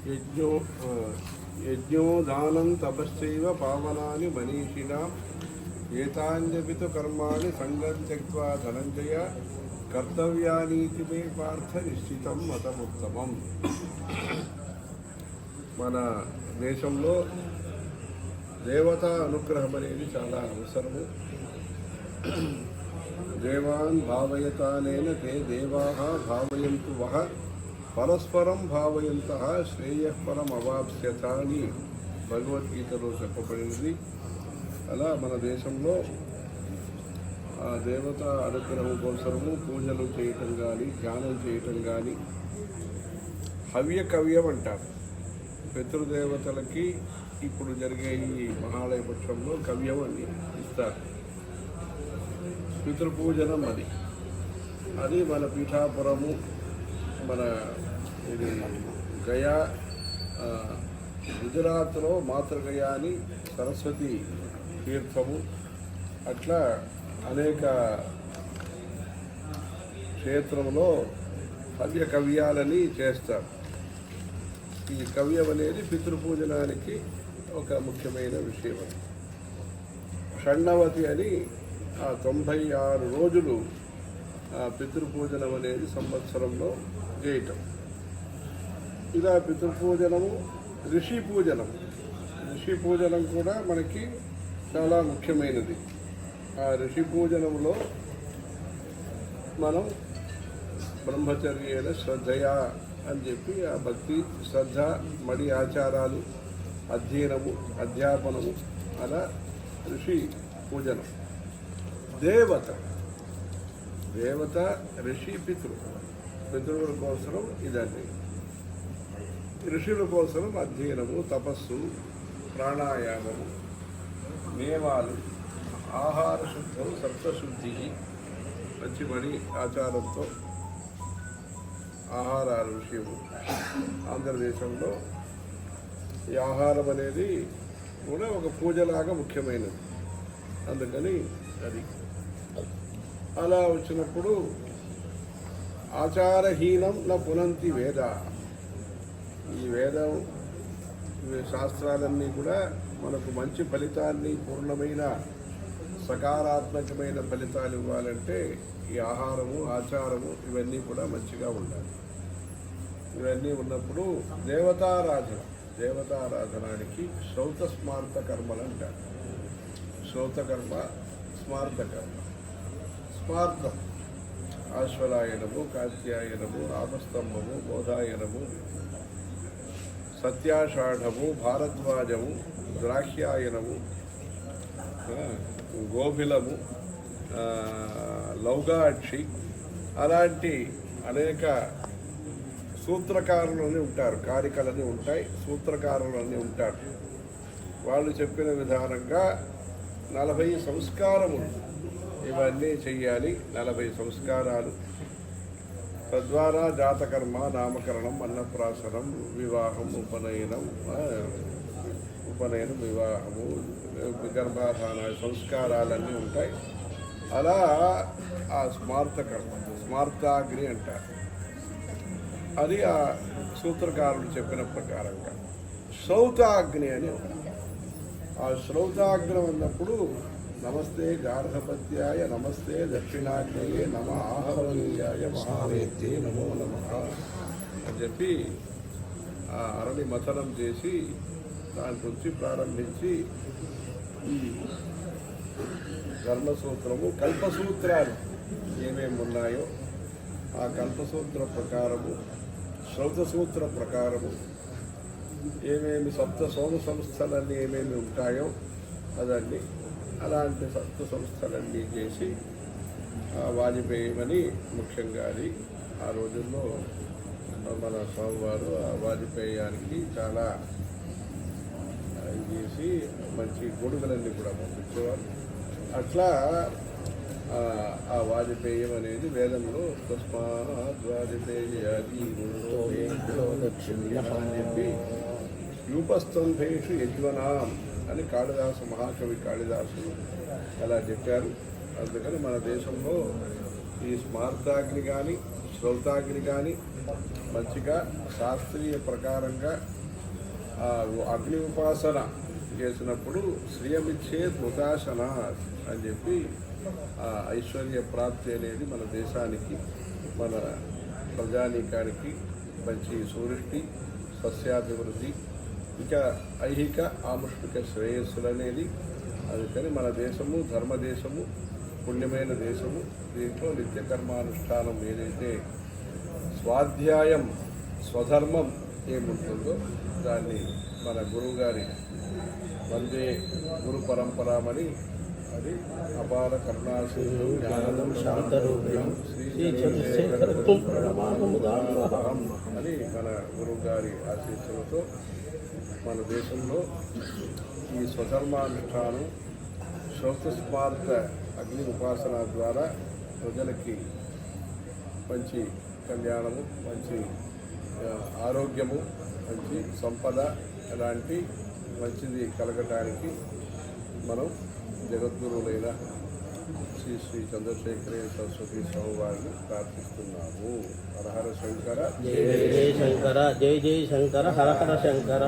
యజ్ఞో యజ్ఞో దానం తపశ్చైవ పావనాని మనీషిణాం ఏతాన్యపితు కర్మాణి సంగం త్యక్త్వా ధనంజయ కర్తవ్యానీతి మే పార్థ నిశ్చితం మతముత్తమం. మన దేశంలో దేవతా అనుగ్రహం అనేది చాలా అవసరము. దేవాన్ భావయతానేన తే దేవాః భావయంతు వః పరస్పరం భావయంతః శ్రేయఃపరం అవాప్స్యత అని భగవద్గీతలో చెప్పబడినది. అలా మన దేశంలో ఆ దేవత అనుగ్రహం కోసము పూజలు చేయటం కానీ, ధ్యానం చేయటం కానీ, హవ్య కవ్యం అంటారు. పితృదేవతలకి ఇప్పుడు జరిగే ఈ మహాలయ పక్షంలో కవ్యం అని ఇస్తారు. పితృపూజనం అది మన పీఠాపురము, మన ఇది గయా, గుజరాత్లో మాతృగయా అని సరస్వతి తీర్థము, అట్లా అనేక క్షేత్రంలో హవ్య కవ్యాలని చేస్తారు. ఈ కవ్యం అనేది పితృపూజనానికి ఒక ముఖ్యమైన విషయం. షణ్ణవతి అని ఆ 96 రోజులు పితృపూజనం అనేది సంవత్సరంలో చేయటం. ఇలా పితృపూజనము, ఋషి పూజనం కూడా మనకి చాలా ముఖ్యమైనది. ఆ ఋషి పూజనంలో మనం బ్రహ్మచర్యేన శ్రద్ధయా అని చెప్పి ఆ భక్తి, శ్రద్ధ, మడి ఆచారాలు, అధ్యయనము, అధ్యాపనము, అలా ఋషి పూజనం. దేవత, ఋషి, పితృల కోసం ఇదండి. ఋషుల కోసం అధ్యయనము, తపస్సు, ప్రాణాయామము, నియమాలు, ఆహార శుద్ధం, సప్తశుద్ధి, మంచి మడి ఆచారంతో ఆహారాల విషయము. ఆంధ్రదేశంలో ఈ ఆహారం అనేది కూడా ఒక పూజలాగా ముఖ్యమైనది. అందుకని అది అలా వచ్చినప్పుడు ఆచారహీనం న పునంతి వేద. ఈ వేదం, శాస్త్రాలన్నీ కూడా మనకు మంచి ఫలితాన్ని, పూర్ణమైన సకారాత్మకమైన ఫలితాలు ఇవ్వాలంటే ఈ ఆహారము, ఆచారము ఇవన్నీ కూడా మంచిగా ఉండాలి. ఇవన్నీ ఉన్నప్పుడు దేవతారాధనానికి శ్రౌత స్మార్త కర్మలు అంటారు. శ్రౌతకర్మ, స్మార్తకర్మ. స్మార్తం ఆశ్వలాయనము, కాత్యాయనము, ఆపస్తంభము, బోధాయనము, సత్యాషాఢము, భారద్వాజము, ద్రాహ్యాయనము, గోభిలము, లౌగాక్షి, అలాంటి అనేక సూత్రకారులని ఉంటారు. కారికలని ఉంటాయి, సూత్రకారులని ఉంటారు. వాళ్ళు చెప్పిన విధానంగా 40 సంస్కారములు ఇవన్నీ చెయ్యాలి. 40 సంస్కారాలు. తద్వారా జాతకర్మ, నామకరణం, అన్నప్రాసనం, వివాహం, ఉపనయనం, వివాహము, గర్భాధాన సంస్కారాలన్నీ ఉంటాయి. అలా ఆ స్మార్తకర్మ, స్మార్తాగ్ని అంటారు. అది ఆ సూత్రకారులు చెప్పిన ప్రకారంగా. శ్రౌతాగ్ని అని ఆ శ్రౌతాగ్నం అన్నప్పుడు నమస్తే గార్హపత్యాయ, నమస్తే దక్షిణాగ్నేయే, నమ ఆహవనీయాయ, మహావేత్యే నమో నమః అని చెప్పి ఆ అరణి మథనం చేసి దాని నుంచి ప్రారంభించి ఈ ధర్మసూత్రము, కల్పసూత్రాలు ఏమేమి ఉన్నాయో ఆ కల్పసూత్ర ప్రకారము, శ్రౌత సూత్ర ప్రకారము ఏమేమి సప్త సోమ సంస్థలన్నీ ఏమేమి ఉంటాయో అదన్నీ, అలాంటి సప్త సంస్థలన్నీ చేసి వాజపేయమని ముఖ్యంగా అది ఆ రోజుల్లో మన స్వామివారు ఆ వాజపేయానికి చాలా చేసి మంచి గొడుగులన్నీ కూడా పంపించేవారు. అట్లా ఆ వాజపేయం అనేది వేదంలో తస్మాద్వాజపేయాది అని చెప్పి యూపస్తంభేషు యజ్వనాం అని మహాకవి కాళిదాసు అలా చెప్పారు. అందుకని మన దేశంలో ఈ స్మార్తాగ్ని కానీ, శ్రౌతాగ్ని కానీ, మంచిగా శాస్త్రీయ ప్రకారంగా అగ్ని ఉపాసన చేసినప్పుడు శ్రియమిచ్చే దుదాసన అని చెప్పి ఐశ్వర్య ప్రాప్తి అనేది మన దేశానికి, మన ప్రజానీకానికి మంచి సూరిష్టి, సస్యాభివృద్ధి, ఇంకా ఐహిక ఆముష్మిక శ్రేయస్సులు అనేది. అందుకని మన దేశము ధర్మదేశము, పుణ్యమైన దేశము. దీంట్లో నిత్య కర్మానుష్ఠానం ఏదైతే స్వాధ్యాయం స్వధర్మం ఏముంటుందో దాన్ని మన గురువుగారి వందే గురు పరంపరామని, అది అపార కరుణాశీలం జ్ఞానం శాంతరూప్యం శ్రీ చంద్రశేఖరం అని మన గురువు గారి ఆశీస్సులతో మన దేశంలో ఈ స్వధర్మానుష్ఠానం శ్రోతస్మార్త అగ్ని ఉపాసన ద్వారా ప్రజలకి మంచి కళ్యాణము, మంచి ఆరోగ్యము, మంచి సంపద ఇలాంటి మంచిది కలగటానికి మనం జగద్గురువులైన శ్రీ శ్రీ చంద్రశేఖరేంద్ర సరస్వతి స్వామి వారిని ప్రార్థిస్తున్నాము. హరహర శంకర, జయ జయ శంకర, జయ జయ శంకర, హర హర శంకర.